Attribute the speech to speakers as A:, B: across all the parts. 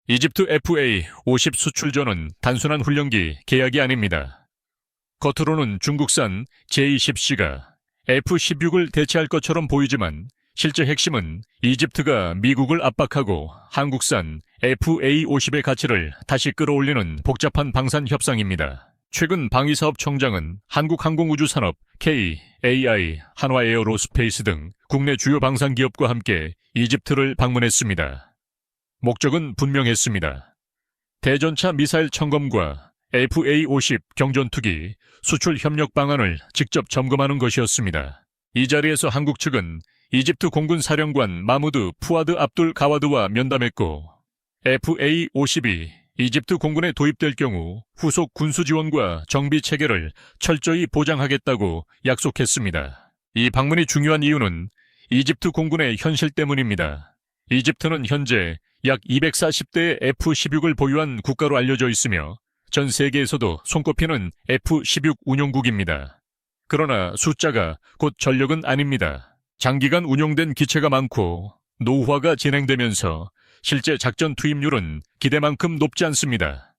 A: 이집트 FA-50 수출전은 단순한 훈련기 계약이 아닙니다. 겉으로는 중국산 J-10C가 F-16을 대체할 것처럼 보이지만 실제 핵심은 이집트가 미국을 압박하고 한국산 FA-50의 가치를 다시 끌어올리는 복잡한 방산 협상입니다. 최근 방위사업청장은 한국항공우주산업, KAI, 한화에어로스페이스 등 국내 주요 방산기업과 함께 이집트를 방문했습니다. 목적은 분명했습니다. 대전차 미사일 점검과 FA-50 경전투기 수출 협력 방안을 직접 점검하는 것이었습니다. 이 자리에서 한국 측은 이집트 공군 사령관 마무드 푸아드 압둘 가와드와 면담했고 FA-50이 이집트 공군에 도입될 경우 후속 군수 지원과 정비 체계를 철저히 보장하겠다고 약속했습니다. 이 방문이 중요한 이유는 이집트 공군의 현실 때문입니다. 이집트는 현재 약 240대의 F-16을 보유한 국가로 알려져 있으며 전 세계에서도 손꼽히는 F-16 운용국입니다. 그러나 숫자가 곧 전력은 아닙니다. 장기간 운용된 기체가 많고 노후화가 진행되면서 실제 작전 투입률은 기대만큼 높지 않습니다.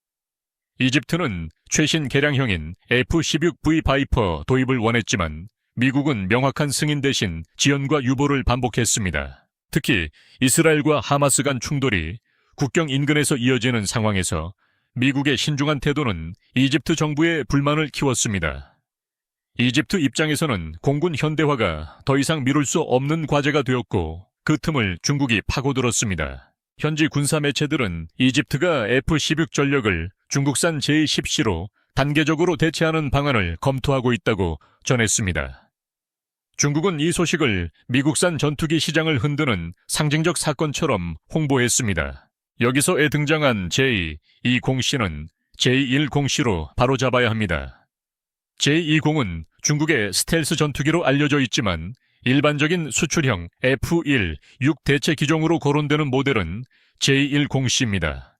A: 이집트는 최신 개량형인 F-16V 바이퍼 도입을 원했지만 미국은 명확한 승인 대신 지연과 유보를 반복했습니다. 특히 이스라엘과 하마스 간 충돌이 국경 인근에서 이어지는 상황에서 미국의 신중한 태도는 이집트 정부의 불만을 키웠습니다. 이집트 입장에서는 공군 현대화가 더 이상 미룰 수 없는 과제가 되었고 그 틈을 중국이 파고들었습니다. 현지 군사 매체들은 이집트가 F-16 전력을 중국산 J-10C로 단계적으로 대체하는 방안을 검토하고 있다고 전했습니다. 중국은 이 소식을 미국산 전투기 시장을 흔드는 상징적 사건처럼 홍보했습니다. 여기서에 등장한 J-20C는 J-10C로 바로잡아야 합니다. J-20은 중국의 스텔스 전투기로 알려져 있지만 일반적인 수출형 F-1 6대체 기종으로 거론되는 모델은 J-10C입니다.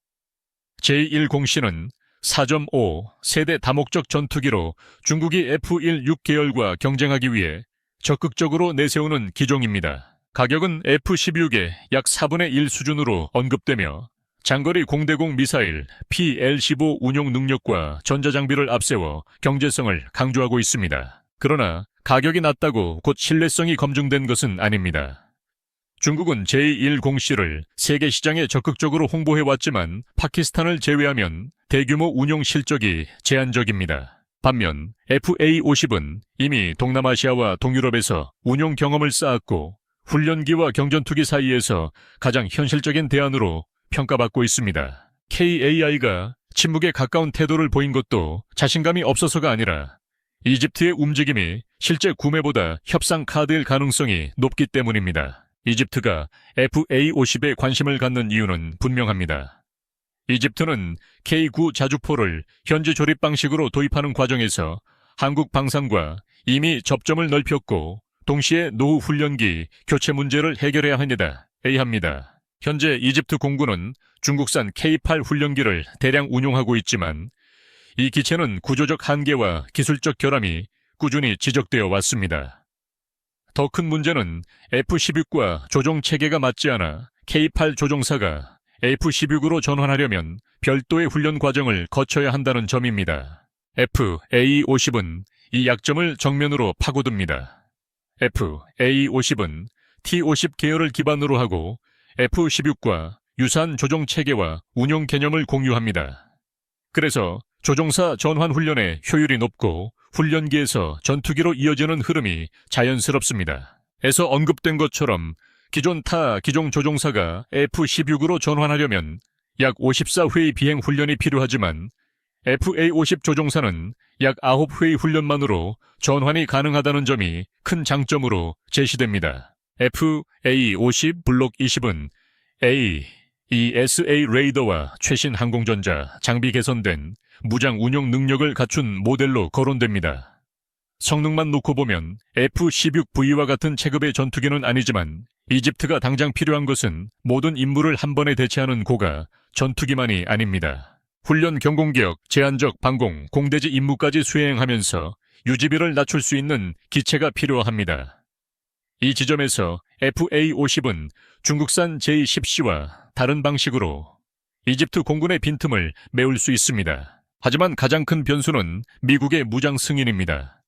A: J-10C는 4.5 세대 다목적 전투기로 중국이 F-1 6계열과 경쟁하기 위해 적극적으로 내세우는 기종입니다. 가격은 F-16의 약 4분의 1 수준으로 언급되며 장거리 공대공 미사일 PL-15 운용 능력과 전자장비를 앞세워 경제성을 강조하고 있습니다. 그러나 가격이 낮다고 곧 신뢰성이 검증된 것은 아닙니다. 중국은 J-10C를 세계 시장에 적극적으로 홍보해왔지만 파키스탄을 제외하면 대규모 운용 실적이 제한적입니다. 반면 FA-50은 이미 동남아시아와 동유럽에서 운용 경험을 쌓았고 훈련기와 경전투기 사이에서 가장 현실적인 대안으로 평가받고 있습니다. KAI가 침묵에 가까운 태도를 보인 것도 자신감이 없어서가 아니라 이집트의 움직임이 실제 구매보다 협상 카드일 가능성이 높기 때문입니다. 이집트가 FA-50에 관심을 갖는 이유는 분명합니다. 이집트는 K9 자주포를 현지 조립 방식으로 도입하는 과정에서 한국 방산과 이미 접점을 넓혔고 동시에 노후 훈련기 교체 문제를 해결해야 합니다. 현재 이집트 공군은 중국산 K8 훈련기를 대량 운용하고 있지만 이 기체는 구조적 한계와 기술적 결함이 꾸준히 지적되어 왔습니다. 더 큰 문제는 F-16과 조종 체계가 맞지 않아 K8 조종사가 F-16으로 전환하려면 별도의 훈련 과정을 거쳐야 한다는 점입니다. FA-50은 이 약점을 정면으로 파고듭니다. FA-50은 T-50 계열을 기반으로 하고 F-16과 유사한 조종 체계와 운용 개념을 공유합니다. 그래서 조종사 전환 훈련의 효율이 높고 훈련기에서 전투기로 이어지는 흐름이 자연스럽습니다. 에서 언급된 것처럼 기존 타 기종 조종사가 F-16으로 전환하려면 약 54회의 비행 훈련이 필요하지만 FA-50 조종사는 약 9회의 훈련만으로 전환이 가능하다는 점이 큰 장점으로 제시됩니다. FA-50 블록 20은 ESA 레이더와 최신 항공전자, 장비 개선된 무장 운용 능력을 갖춘 모델로 거론됩니다. 성능만 놓고 보면 F-16V와 같은 체급의 전투기는 아니지만 이집트가 당장 필요한 것은 모든 임무를 한 번에 대체하는 고가 전투기만이 아닙니다. 훈련 경공기역, 제한적 방공, 공대지 임무까지 수행하면서 유지비를 낮출 수 있는 기체가 필요합니다. 이 지점에서 FA-50은 중국산 J-10C와 다른 방식으로 이집트 공군의 빈틈을 메울 수 있습니다. 하지만 가장 큰 변수는 미국의 무장 승인입니다.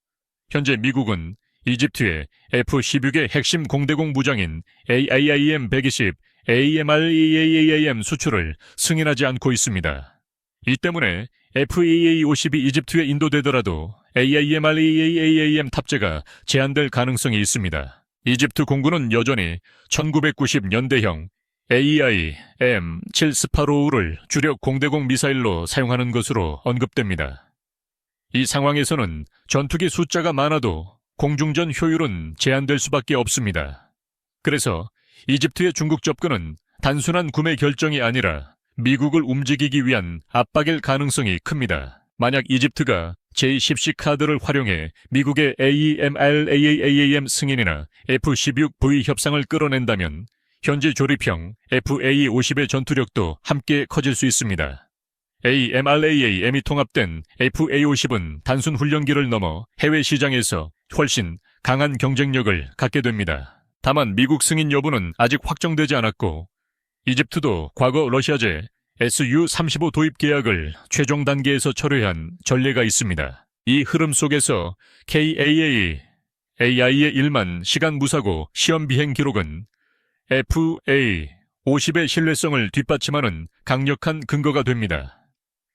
A: 현재 미국은 이집트의 F-16의 핵심 공대공 무장인 AIM-120, AMREAAM 수출을 승인하지 않고 있습니다. 이 때문에 FAA-52 이집트에 인도되더라도 AIMREAAM 탑재가 제한될 가능성이 있습니다. 이집트 공군은 여전히 1990년대형 AEI-M7 스파로우를 주력 공대공 미사일로 사용하는 것으로 언급됩니다. 이 상황에서는 전투기 숫자가 많아도 공중전 효율은 제한될 수밖에 없습니다. 그래서 이집트의 중국 접근은 단순한 구매 결정이 아니라 미국을 움직이기 위한 압박일 가능성이 큽니다. 만약 이집트가 J10C 카드를 활용해 미국의 AMRAAM 승인이나 F-16V 협상을 끌어낸다면 현재 조립형 FA-50의 전투력도 함께 커질 수 있습니다. AMRAAM이 통합된 FA-50은 단순 훈련기를 넘어 해외 시장에서 훨씬 강한 경쟁력을 갖게 됩니다. 다만 미국 승인 여부는 아직 확정되지 않았고 이집트도 과거 러시아제 Su-35 도입 계약을 최종 단계에서 철회한 전례가 있습니다. 이 흐름 속에서 KAA의 1만 시간 무사고 시험 비행 기록은 FA-50의 신뢰성을 뒷받침하는 강력한 근거가 됩니다.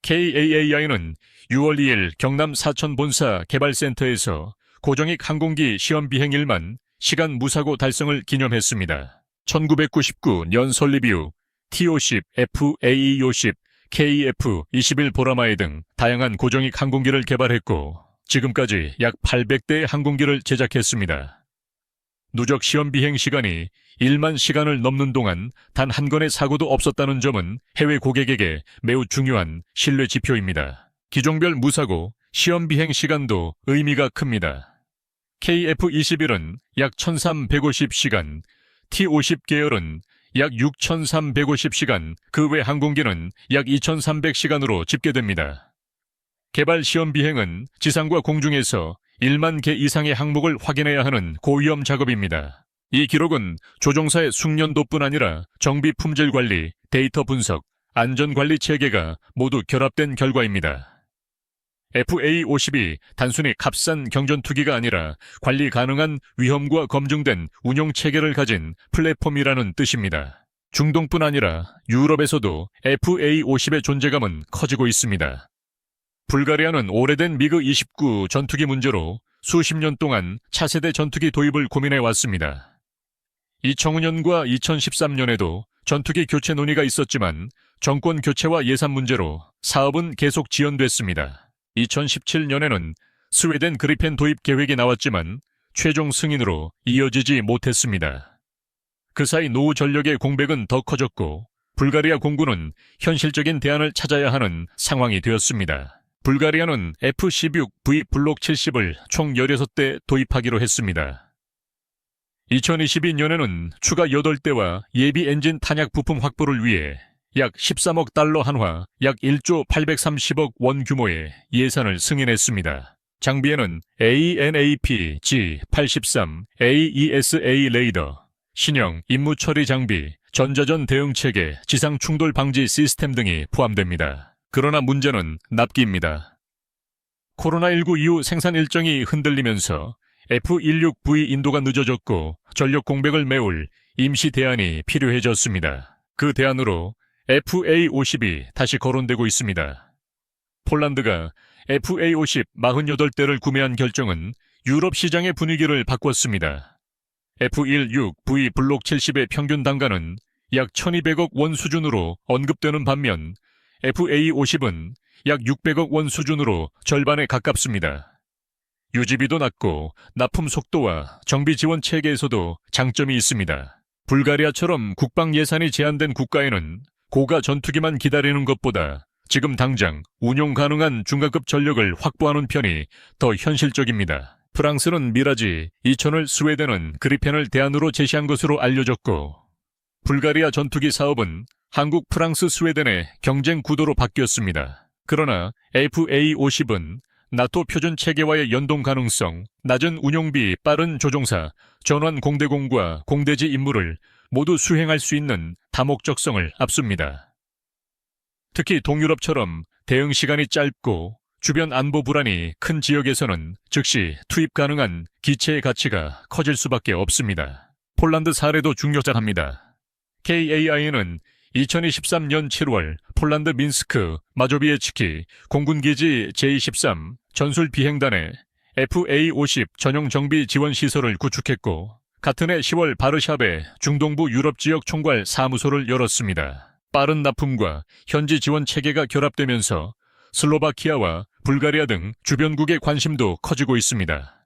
A: KAAI는 6월 2일 경남 사천 본사 개발센터에서 고정익 항공기 시험 비행 1만 시간 무사고 달성을 기념했습니다. 1999년 설립 이후 T-50, FA-50, KF-21 보라마이 등 다양한 고정익 항공기를 개발했고 지금까지 약 800대의 항공기를 제작했습니다. 누적 시험 비행 시간이 1만 시간을 넘는 동안 단 한 건의 사고도 없었다는 점은 해외 고객에게 매우 중요한 신뢰 지표입니다. 기종별 무사고, 시험 비행 시간도 의미가 큽니다. KF-21은 약 1350시간, T-50 계열은 약 6350시간, 그 외 항공기는 약 2300시간으로 집계됩니다. 개발 시험 비행은 지상과 공중에서 1만 개 이상의 항목을 확인해야 하는 고위험 작업입니다. 이 기록은 조종사의 숙련도뿐 아니라 정비 품질 관리, 데이터 분석, 안전관리 체계가 모두 결합된 결과입니다. FA-50이 단순히 값싼 경전투기가 아니라 관리 가능한 위험과 검증된 운용 체계를 가진 플랫폼이라는 뜻입니다. 중동뿐 아니라 유럽에서도 FA-50의 존재감은 커지고 있습니다. 불가리아는 오래된 미그-29 전투기 문제로 수십 년 동안 차세대 전투기 도입을 고민해 왔습니다. 2005년과 2013년에도 전투기 교체 논의가 있었지만 정권 교체와 예산 문제로 사업은 계속 지연됐습니다. 2017년에는 스웨덴 그리펜 도입 계획이 나왔지만 최종 승인으로 이어지지 못했습니다. 그 사이 노후 전력의 공백은 더 커졌고 불가리아 공군은 현실적인 대안을 찾아야 하는 상황이 되었습니다. 불가리아는 F-16V 블록 70을 총 16대 도입하기로 했습니다. 2022년에는 추가 8대와 예비 엔진 탄약 부품 확보를 위해 약 13억 달러 한화, 약 1조 830억 원 규모의 예산을 승인했습니다. 장비에는 ANAP G83 AESA 레이더, 신형 임무 처리 장비, 전자전 대응 체계, 지상 충돌 방지 시스템 등이 포함됩니다. 그러나 문제는 납기입니다. 코로나19 이후 생산 일정이 흔들리면서 F-16V 인도가 늦어졌고 전력 공백을 메울 임시 대안이 필요해졌습니다. 그 대안으로 FA-50이 다시 거론되고 있습니다. 폴란드가 FA-50 48대를 구매한 결정은 유럽 시장의 분위기를 바꿨습니다. F-16V 블록 70의 평균 단가는 약 1200억 원 수준으로 언급되는 반면 FA-50은 약 600억 원 수준으로 절반에 가깝습니다. 유지비도 낮고 납품 속도와 정비 지원 체계에서도 장점이 있습니다. 불가리아처럼 국방 예산이 제한된 국가에는 고가 전투기만 기다리는 것보다 지금 당장 운용 가능한 중가급 전력을 확보하는 편이 더 현실적입니다. 프랑스는 미라지 2000을, 스웨덴은 그리펜을 대안으로 제시한 것으로 알려졌고 불가리아 전투기 사업은 한국, 프랑스, 스웨덴의 경쟁 구도로 바뀌었습니다. 그러나 FA-50은 나토 표준 체계와의 연동 가능성, 낮은 운용비, 빠른 조종사, 전환 공대공과 공대지 임무를 모두 수행할 수 있는 다목적성을 앞섭니다. 특히 동유럽처럼 대응 시간이 짧고 주변 안보 불안이 큰 지역에서는 즉시 투입 가능한 기체의 가치가 커질 수밖에 없습니다. 폴란드 사례도 중요합니다. KAI는 2023년 7월 폴란드 민스크 마조비에츠키 공군기지 제23 전술 비행단에 FA-50 전용 정비 지원 시설을 구축했고 같은 해 10월 바르샵에 중동부 유럽 지역 총괄 사무소를 열었습니다. 빠른 납품과 현지 지원 체계가 결합되면서 슬로바키아와 불가리아 등 주변국의 관심도 커지고 있습니다.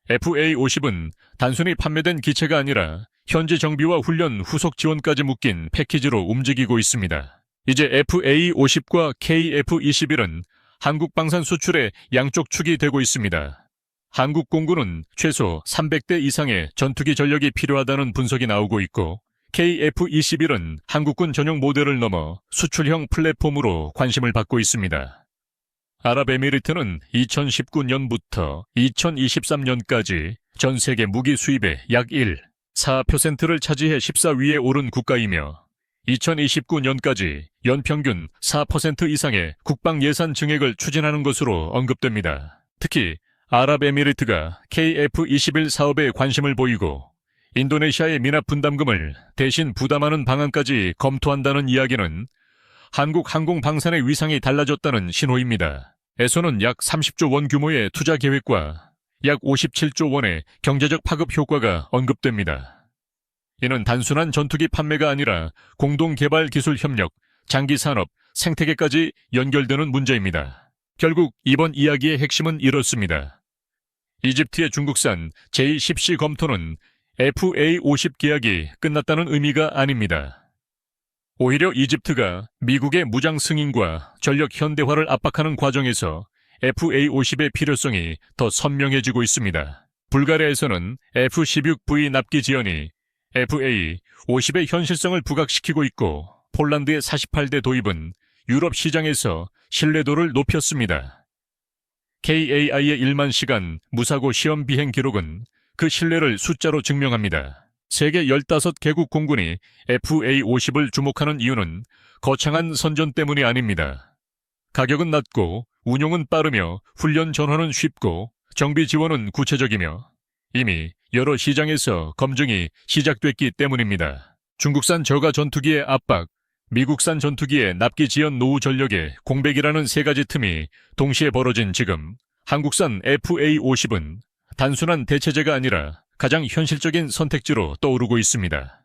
A: FA-50은 단순히 판매된 기체가 아니라 현지 정비와 훈련 후속 지원까지 묶인 패키지로 움직이고 있습니다. 이제 FA-50과 KF-21은 한국 방산 수출의 양쪽 축이 되고 있습니다. 한국 공군은 최소 300대 이상의 전투기 전력이 필요하다는 분석이 나오고 있고 KF-21은 한국군 전용 모델을 넘어 수출형 플랫폼으로 관심을 받고 있습니다. 아랍에미리트는 2019년부터 2023년까지 전 세계 무기 수입의 약 1.4%를 차지해 14위에 오른 국가이며 2029년까지 연평균 4% 이상의 국방 예산 증액을 추진하는 것으로 언급됩니다. 특히 아랍에미리트가 KF-21 사업에 관심을 보이고 인도네시아의 미납 분담금을 대신 부담하는 방안까지 검토한다는 이야기는 한국 항공 방산의 위상이 달라졌다는 신호입니다. 에서는 약 30조 원 규모의 투자 계획과 약 57조 원의 경제적 파급 효과가 언급됩니다. 이는 단순한 전투기 판매가 아니라 공동개발 기술 협력, 장기산업, 생태계까지 연결되는 문제입니다. 결국 이번 이야기의 핵심은 이렇습니다. 이집트의 중국산 J10C 검토는 FA-50 계약이 끝났다는 의미가 아닙니다. 오히려 이집트가 미국의 무장 승인과 전력 현대화를 압박하는 과정에서 FA-50의 필요성이 더 선명해지고 있습니다. 불가리아에서는 F-16V 납기 지연이 FA-50의 현실성을 부각시키고 있고 폴란드의 48대 도입은 유럽 시장에서 신뢰도를 높였습니다. KAI의 1만 시간 무사고 시험 비행 기록은 그 신뢰를 숫자로 증명합니다. 세계 15개국 공군이 FA-50을 주목하는 이유는 거창한 선전 때문이 아닙니다. 가격은 낮고 운용은 빠르며 훈련 전환은 쉽고 정비 지원은 구체적이며 이미 여러 시장에서 검증이 시작됐기 때문입니다. 중국산 저가 전투기의 압박, 미국산 전투기의 납기 지연 노후 전력의 공백이라는 세 가지 틈이 동시에 벌어진 지금 한국산 FA-50은 단순한 대체제가 아니라 가장 현실적인 선택지로 떠오르고 있습니다.